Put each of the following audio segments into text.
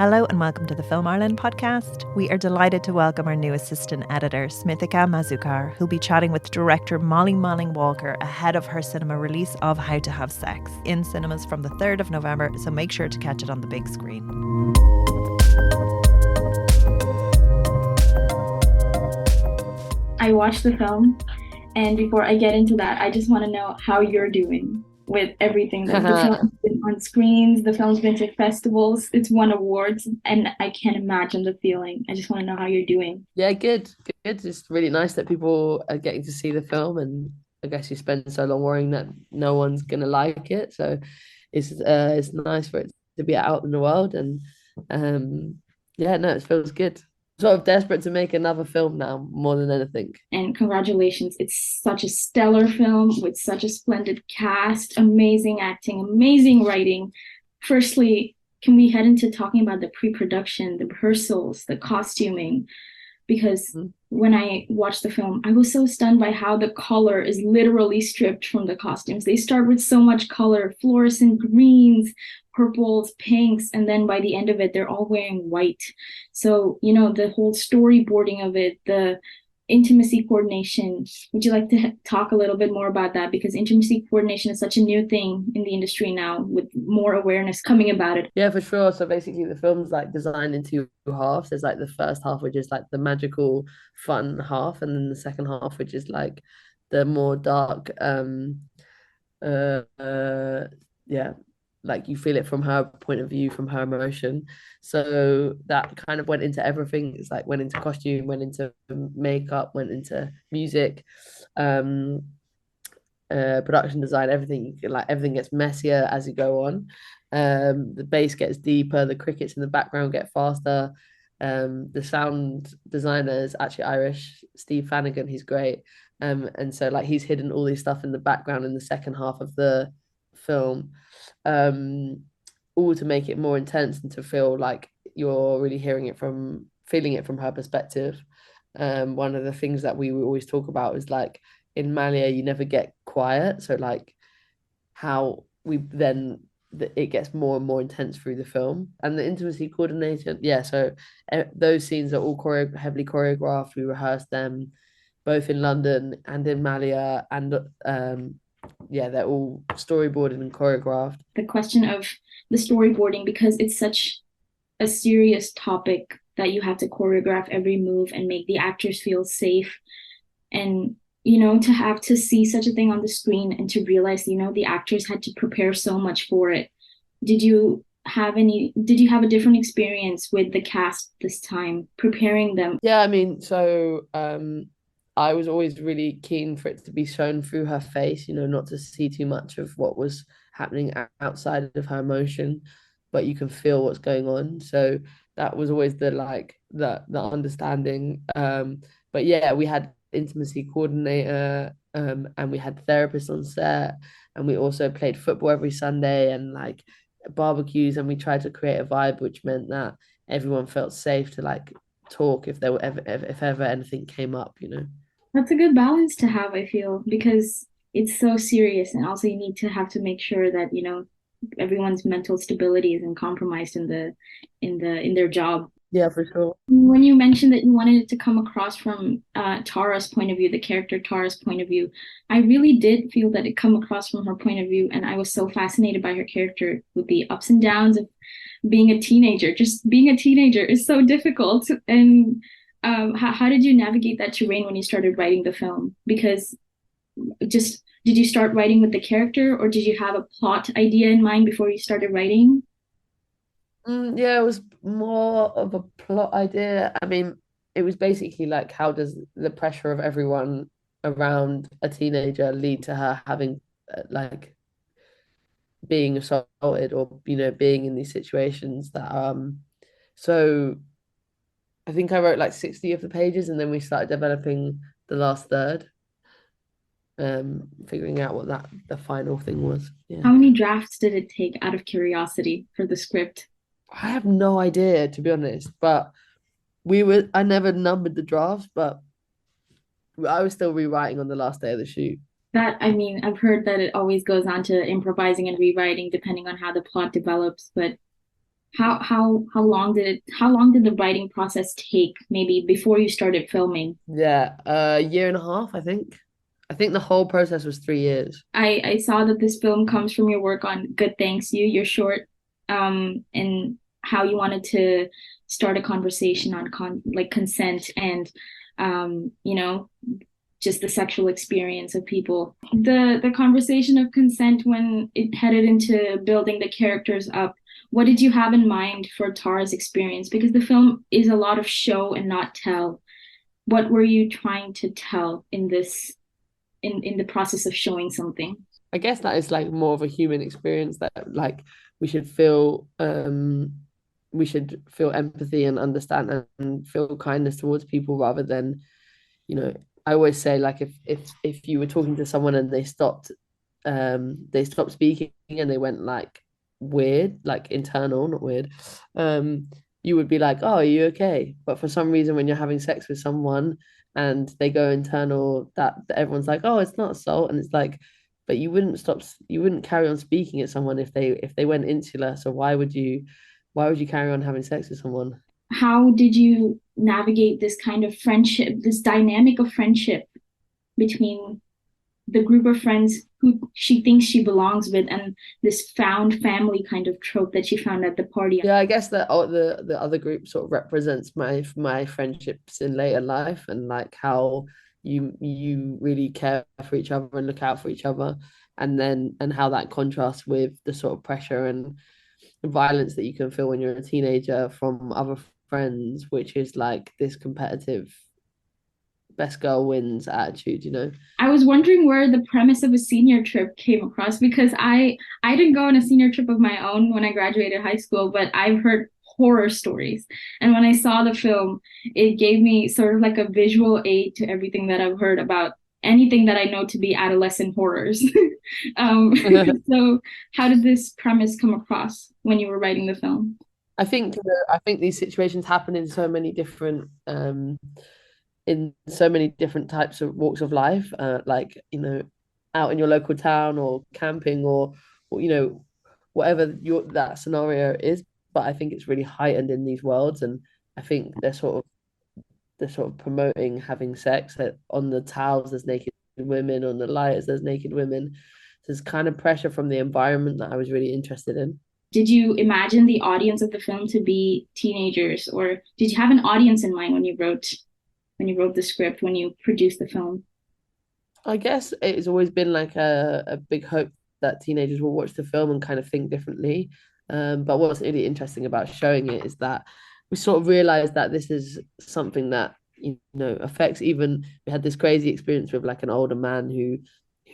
Hello and welcome to the Film Ireland podcast. We are delighted to welcome our new assistant editor, Smrithika Majukar, who'll be chatting with director Molly Walker ahead of her cinema release of How to Have Sex in cinemas from the 3rd of November, so make sure to catch it on the big screen. I watched the film, and before I get into that, I just want to know how you're doing with everything. The film's been on screens, the film's been to festivals, it's won awards, and I can't imagine the feeling. I just want to know how you're doing. Yeah, good. It's really nice that people are getting to see the film, and I guess you spend so long worrying that no one's gonna like it. So it's nice for it to be out in the world, and yeah, no, it feels good. Sort of desperate to make another film now more than anything. And congratulations, it's such a stellar film with such a splendid cast, amazing acting, amazing writing. Firstly, can we head into talking about the pre-production, the rehearsals, the costuming? Because when I watched the film, I was so stunned by how the color is literally stripped from the costumes. They start with so much color, fluorescent greens, purples, pinks, and then by the end of it, they're all wearing white. So, the whole storyboarding of it, the intimacy coordination. Would you like to talk a little bit more about that? Because intimacy coordination is such a new thing in the industry now, with more awareness coming about it. Yeah, for sure. So basically the film's like designed in two halves. There's like the first half, which is like the magical fun half, and then the second half, which is like the more dark yeah, like you feel it from her point of view, from her emotion. So that kind of went into everything. It's like went into costume, went into makeup, went into music, production design, everything. Like everything gets messier as you go on. The bass gets deeper, the crickets in the background get faster. The sound designer is actually Irish, Steve Flanagan. He's great. And so like he's hidden all this stuff in the background in the second half of the film, all to make it more intense and to feel like you're really feeling it from her perspective. One of the things that we always talk about is like in Malia you never get quiet, so like how we then it gets more and more intense through the film. And the intimacy coordination, so those scenes are all heavily choreographed. We rehearsed them both in London and in Malia, and they're all storyboarded and choreographed. The question of the storyboarding, because it's such a serious topic that you have to choreograph every move and make the actors feel safe. And, to have to see such a thing on the screen and to realize, the actors had to prepare so much for it. Did you have a different experience with the cast this time, preparing them? Yeah, I mean, so I was always really keen for it to be shown through her face, not to see too much of what was happening outside of her emotion, but you can feel what's going on. So that was always the understanding. But yeah, we had intimacy coordinator, and we had therapists on set, and we also played football every Sunday and like barbecues, and we tried to create a vibe which meant that everyone felt safe to like talk if there were if ever anything came up. That's a good balance to have, I feel, because it's so serious, and also you need to have to make sure that everyone's mental stability isn't compromised in their job. Yeah, for sure. When you mentioned that you wanted it to come across from Tara's point of view, the character Tara's point of view, I really did feel that it come across from her point of view, and I was so fascinated by her character with the ups and downs of being a teenager. Just being a teenager is so difficult, and how did you navigate that terrain when you started writing the film? Because did you start writing with the character, or did you have a plot idea in mind before you started writing? Yeah, it was more of a plot idea. I mean, it was basically like, how does the pressure of everyone around a teenager lead to her having like being assaulted or being in these situations that so I think I wrote like 60 of the pages, and then we started developing the last third, figuring out what the final thing was. Yeah. How many drafts did it take, out of curiosity, for the script? I have no idea, to be honest, but I never numbered the drafts, but I was still rewriting on the last day of the shoot. I've heard that it always goes on to improvising and rewriting depending on how the plot develops, but How long did the writing process take, maybe before you started filming? Yeah, a year and a half, I think. I think the whole process was 3 years. I saw that this film comes from your work on Good Thanks You, your short, and how you wanted to start a conversation on like consent and you know, just the sexual experience of people. The conversation of consent when it headed into building the characters up. What did you have in mind for Tara's experience? Because the film is a lot of show and not tell. What were you trying to tell in this in the process of showing something? I guess that is like more of a human experience that like we should feel we should feel empathy and understand and feel kindness towards people rather than, you know, I always say like if you were talking to someone and they stopped speaking and they went like weird, like internal, not weird, you would be like, oh, are you okay? But for some reason when you're having sex with someone and they go internal, that everyone's like, oh, it's not assault, and it's like, but you wouldn't carry on speaking at someone if they went insular. So why would you carry on having sex with someone? How did you navigate this kind of friendship, this dynamic of friendship between the group of friends who she thinks she belongs with and this found family kind of trope that she found at the party? Yeah, I guess that the other group sort of represents my friendships in later life and like how you really care for each other and look out for each other, and how that contrasts with the sort of pressure and violence that you can feel when you're a teenager from other friends, which is like this competitive best girl wins attitude, you know? I was wondering where the premise of a senior trip came across because I didn't go on a senior trip of my own when I graduated high school, but I've heard horror stories. And when I saw the film, it gave me sort of like a visual aid to everything that I've heard about anything that I know to be adolescent horrors. um, so how did this premise come across when you were writing the film? I think these situations happen in so many different types of walks of life, like, you know, out in your local town or camping or you know, whatever that scenario is. But I think it's really heightened in these worlds, and I think they're sort of promoting having sex. That on the towels there's naked women, on the lighters there's naked women. So there's kind of pressure from the environment that I was really interested in. Did you imagine the audience of the film to be teenagers, or did you have an audience in mind when you wrote the script, when you produced the film? I guess it's always been like a big hope that teenagers will watch the film and kind of think differently. But what's really interesting about showing it is that we sort of realize that this is something that, you know, affects even, we had this crazy experience with like an older man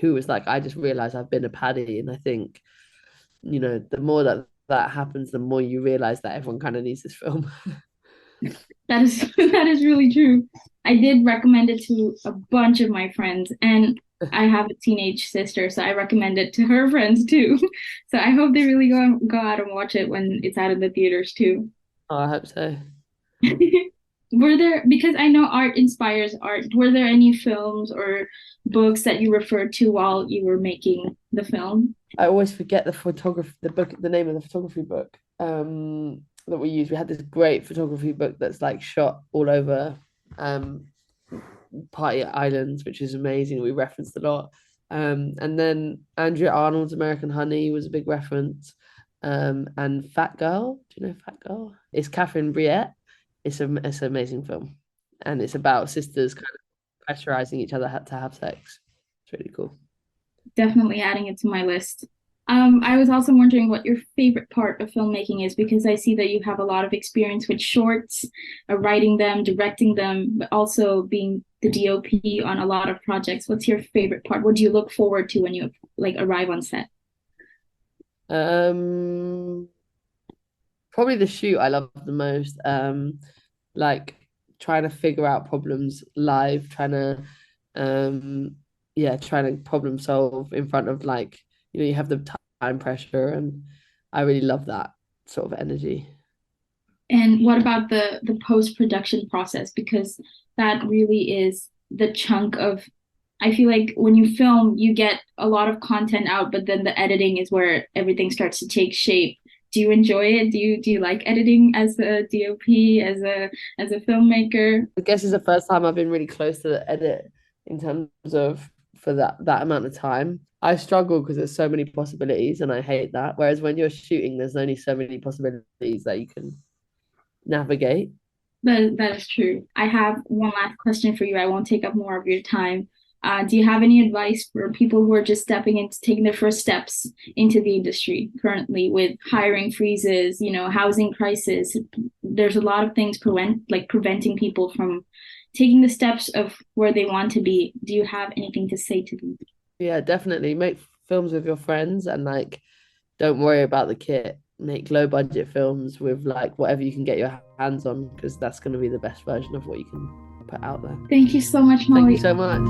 who was like, I just realized I've been a paddy. And I think, you know, the more that happens, the more you realize that everyone kind of needs this film. That is that is really true. I did recommend it to a bunch of my friends, and I have a teenage sister, so I recommend it to her friends too. So I hope they really go out and watch it when it's out of the theaters too. Oh, I hope so. Were there, because I know art inspires art, were there any films or books that you referred to while you were making the film? I always forget the name of the photography book that we used. We had this great photography book that's like shot all over um party islands, which is amazing. We referenced a lot. And then Andrea Arnold's American Honey was a big reference. And Fat Girl, do you know Fat Girl? It's Catherine Briette. It's an amazing film, and it's about sisters kind of pressurizing each other to have sex. It's really cool. Definitely adding it to my list. I was also wondering what your favorite part of filmmaking is because I see that you have a lot of experience with shorts, writing them, directing them, but also being the DOP on a lot of projects. What's your favorite part? What do you look forward to when you like arrive on set? Um, Probably the shoot I love the most. Like trying to figure out problems live, um, trying to problem solve in front of like, you know, you have the time pressure, and I really love that sort of energy. And what about the post-production process? Because that really is the chunk of, I feel like when you film, you get a lot of content out, but then the editing is where everything starts to take shape. Do you enjoy it? Do you like editing as a DOP, as a filmmaker? I guess it's the first time I've been really close to the edit in terms of for that amount of time. I struggle because there's so many possibilities and I hate that. Whereas when you're shooting, there's only so many possibilities that you can navigate. That is true. I have one last question for you. I won't take up more of your time. Do you have any advice for people who are just stepping into taking their first steps into the industry currently with hiring freezes, housing crisis? There's a lot of things preventing people from taking the steps of where they want to be. Do you have anything to say to them? Yeah, definitely. Make films with your friends and don't worry about the kit. Make low budget films with whatever you can get your hands on, because that's going to be the best version of what you can put out there. Thank you so much, Molly. Thank you so much.